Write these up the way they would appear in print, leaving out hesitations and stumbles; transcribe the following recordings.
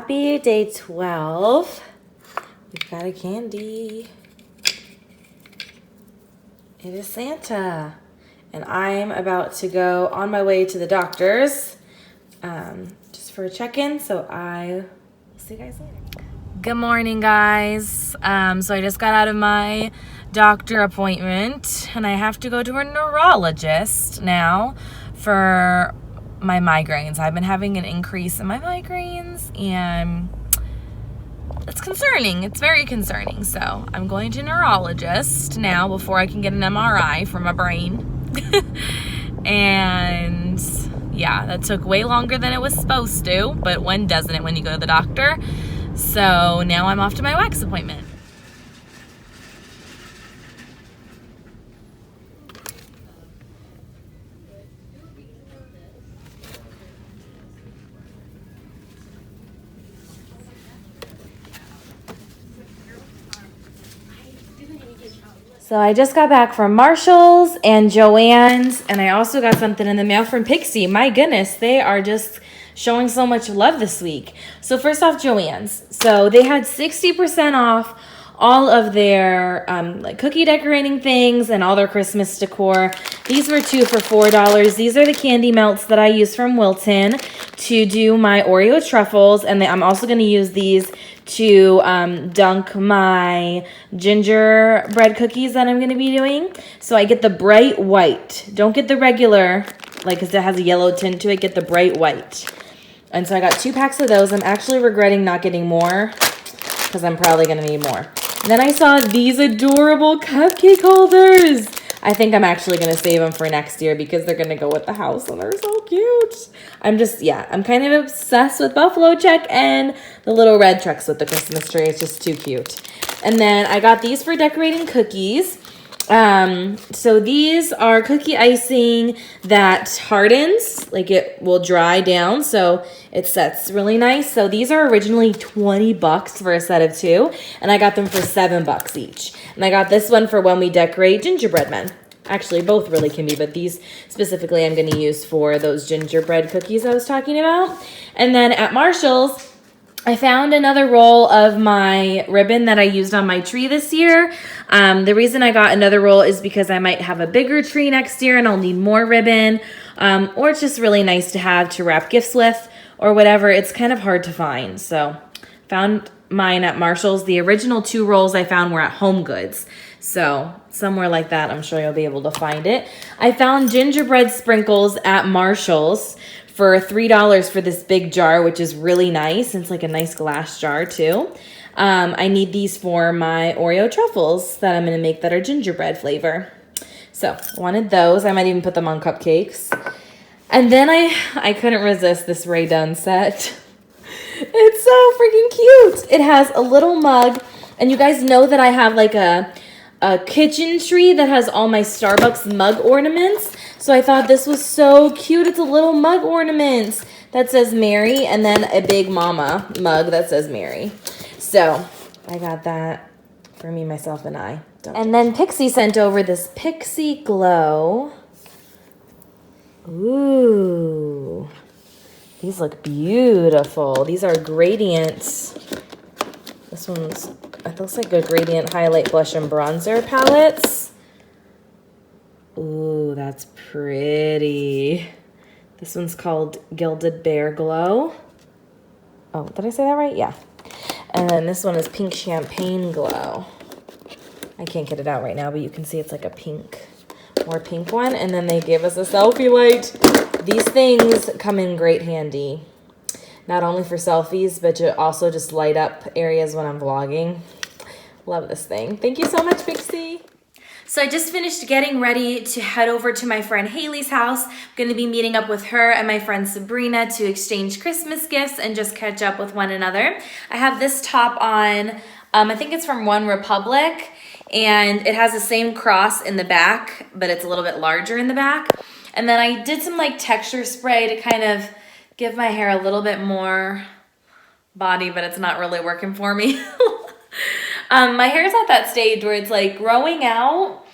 Happy day 12. We've got a candy. It is Santa. And I'm about to go on my way to the doctor's just for a check-in. So I will see you guys later. Good morning, guys. So I just got out of my doctor appointment and I have to go to a neurologist now for my migraines. I've been having an increase in my migraines and it's concerning. It's very concerning. So I'm going to a neurologist now before I can get an MRI for my brain. And yeah, that took way longer than it was supposed to, but when doesn't it when you go to the doctor? So now I'm off to my wax appointment. So I just got back from Marshall's and Joann's, and I also got something in the mail from Pixie. My goodness, they are just showing so much love this week. So first off, Joann's. So they had 60% off all of their like cookie decorating things and all their Christmas decor. These were 2 for $4. These are the candy melts that I use from Wilton to do my Oreo truffles, and I'm also going to use these to dunk my gingerbread cookies that I'm going to be doing. So I get the bright white. Don't get the regular, like, because it has a yellow tint to it. Get the bright white. And so I got 2 packs of those. I'm actually regretting not getting more because I'm probably going to need more. And then I saw these adorable cupcake holders. I think I'm actually going to save them for next year because they're going to go with the house and they're so cute. I'm kind of obsessed with Buffalo Check and the little red trucks with the Christmas tree. It's just too cute. And then I got these for decorating cookies. So these are cookie icing that hardens, like it will dry down. So it sets really nice. So these are originally $20 for a set of 2, and I got them for $7 each. And I got this one for when we decorate gingerbread men. Actually, both really can be, but these specifically I'm going to use for those gingerbread cookies I was talking about. And then at Marshall's, I found another roll of my ribbon that I used on my tree this year. The reason I got another roll is because I might have a bigger tree next year and I'll need more ribbon. Or it's just really nice to have to wrap gifts with or whatever. It's kind of hard to find. So found mine at Marshall's. The original 2 rolls I found were at Home Goods. So somewhere like that, I'm sure you'll be able to find it. I found gingerbread sprinkles at Marshall's for $3 for this big jar, which is really nice. It's like a nice glass jar too. I need these for my Oreo truffles that I'm going to make that are gingerbread flavor. So I wanted those. I might even put them on cupcakes. And then I couldn't resist this Ray Dunn set. It's so freaking cute. It has a little mug. And you guys know that I have like a kitchen tree that has all my Starbucks mug ornaments. So I thought this was so cute. It's a little mug ornament that says Mary and then a big mama mug that says Mary. So I got that for me, myself, and I. And then Pixie sent over this Pixie Glow. Ooh. These look beautiful. These are gradients. This one's, it looks like a gradient highlight blush and bronzer palettes. Ooh, that's pretty. This one's called Gilded Bear Glow. Oh, did I say that right? Yeah. And then this one is Pink Champagne Glow. I can't get it out right now, but you can see it's like a pink, more pink one. And then they gave us a selfie light. These things come in great handy. Not only for selfies, but to also just light up areas when I'm vlogging. Love this thing. Thank you so much, Pixie. So I just finished getting ready to head over to my friend Haley's house. I'm going to be meeting up with her and my friend Sabrina to exchange Christmas gifts and just catch up with one another. I have this top on, I think it's from One Republic, and it has the same cross in the back, but it's a little bit larger in the back. And then I did some like texture spray to kind of give my hair a little bit more body, but it's not really working for me. My hair's at that stage where it's like growing out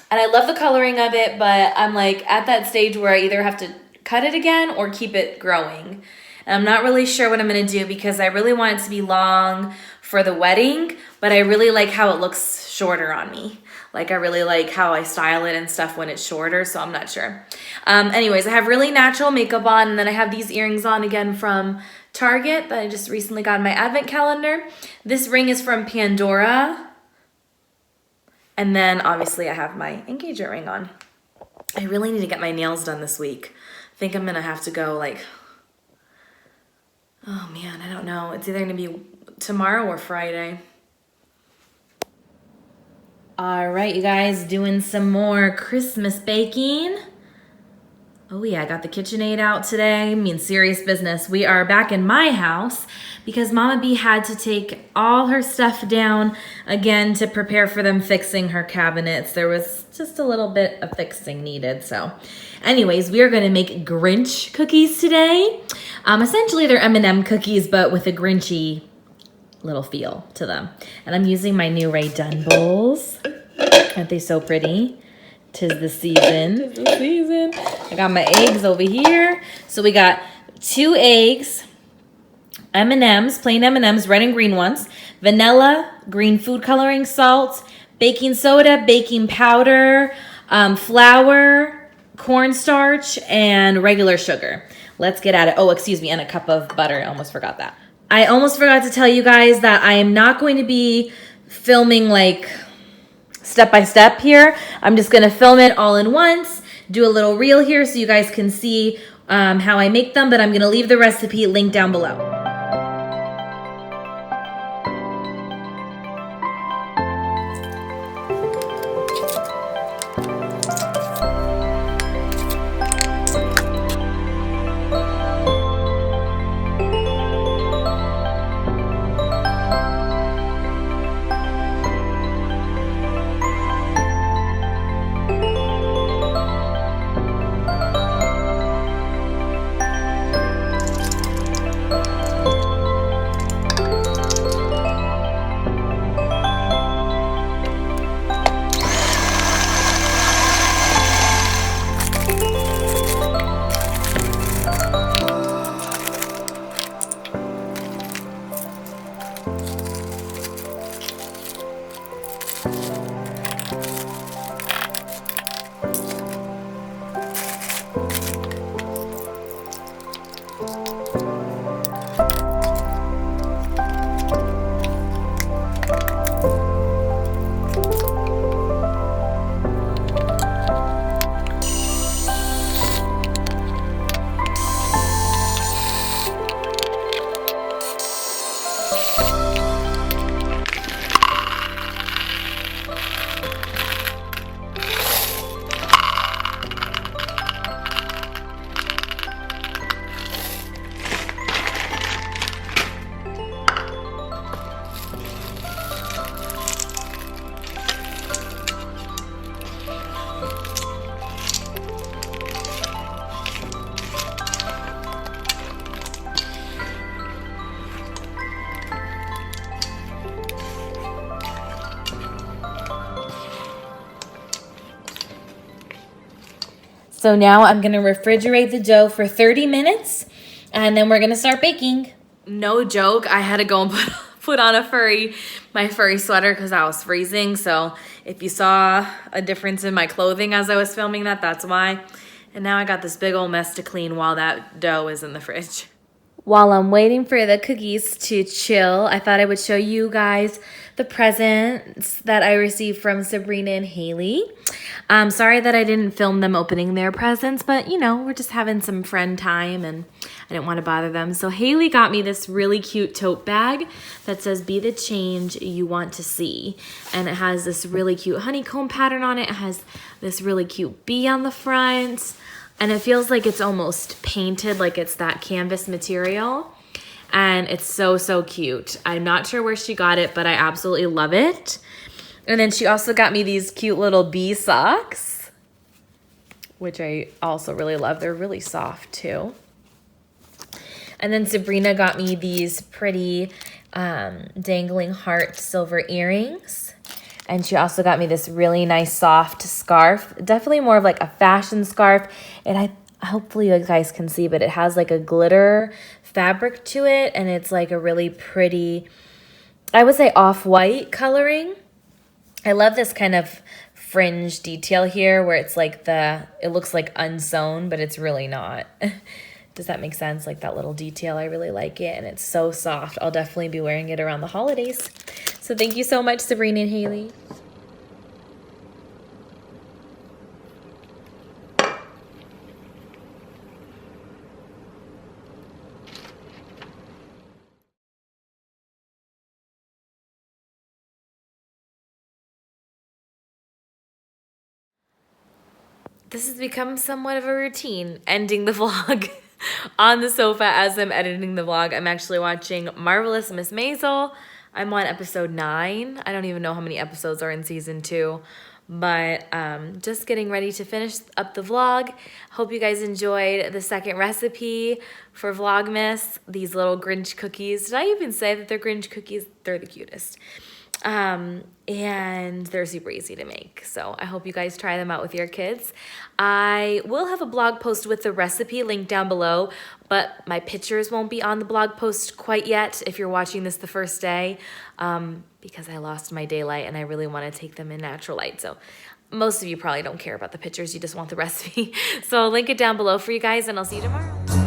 and I love the coloring of it, but I'm like at that stage where I either have to cut it again or keep it growing. And I'm not really sure what I'm gonna do because I really want it to be long for the wedding, but I really like how it looks shorter on me. Like I really like how I style it and stuff when it's shorter, so I'm not sure. Anyways, I have really natural makeup on, and then I have these earrings on again from Target that I just recently got in my advent calendar. This ring is from Pandora. And then obviously I have my engagement ring on. I really need to get my nails done this week. I think I'm gonna have to go like, oh man, I don't know. It's either gonna be tomorrow or Friday. All right, you guys, doing some more Christmas baking. Oh yeah, I got the KitchenAid out today. I mean, serious business. We are back in my house because Mama B had to take all her stuff down again to prepare for them fixing her cabinets. There was just a little bit of fixing needed. So anyways, we are gonna make Grinch cookies today. Essentially they're M&M cookies, but with a Grinchy little feel to them. And I'm using my new Rae Dunn bowls. Aren't they so pretty? 'Tis the season. 'Tis the season. I got my eggs over here. So we got 2 eggs, M&Ms, plain M&Ms, red and green ones, vanilla, green food coloring, salt, baking soda, baking powder, flour, cornstarch, and regular sugar. Let's get at it. Oh, excuse me, and a cup of butter. I almost forgot that. I almost forgot to tell you guys that I am not going to be filming like step by step here. I'm just gonna film it all in once, do a little reel here so you guys can see how I make them, but I'm gonna leave the recipe linked down below. So now I'm gonna refrigerate the dough for 30 minutes and then we're gonna start baking. No joke, I had to go and put on my furry sweater because I was freezing. So if you saw a difference in my clothing as I was filming that, that's why. And now I got this big old mess to clean while that dough is in the fridge. While I'm waiting for the cookies to chill, I thought I would show you guys the presents that I received from Sabrina and Higley. Sorry that I didn't film them opening their presents, but you know, we're just having some friend time and I didn't want to bother them. So Higley got me this really cute tote bag that says, "Be the change you want to see." And it has this really cute honeycomb pattern on it. It has this really cute bee on the front. And it feels like it's almost painted, like it's that canvas material. And it's so, so cute. I'm not sure where she got it, but I absolutely love it. And then she also got me these cute little bee socks, which I also really love. They're really soft too. And then Sabrina got me these pretty dangling heart silver earrings. And she also got me this really nice soft scarf. Definitely more of like a fashion scarf. And hopefully you guys can see, but it has like a glitter fabric to it, and it's like a really pretty, I would say off-white coloring. I love this kind of fringe detail here where it's like it looks like unsewn, but it's really not. Does that make sense? Like that little detail, I really like it, and it's so soft. I'll definitely be wearing it around the holidays. So thank you so much, Sabrina and Haley. This has become somewhat of a routine, ending the vlog on the sofa as I'm editing the vlog. I'm actually watching Marvelous Miss Maisel. I'm on episode 9. I don't even know how many episodes are in season 2, but just getting ready to finish up the vlog. Hope you guys enjoyed the second recipe for Vlogmas, these little Grinch cookies. Did I even say that they're Grinch cookies? They're the cutest. And they're super easy to make. So I hope you guys try them out with your kids. I will have a blog post with the recipe linked down below, but my pictures won't be on the blog post quite yet if you're watching this the first day, because I lost my daylight and I really want to take them in natural light. So most of you probably don't care about the pictures. You just want the recipe. So I'll link it down below for you guys, and I'll see you tomorrow.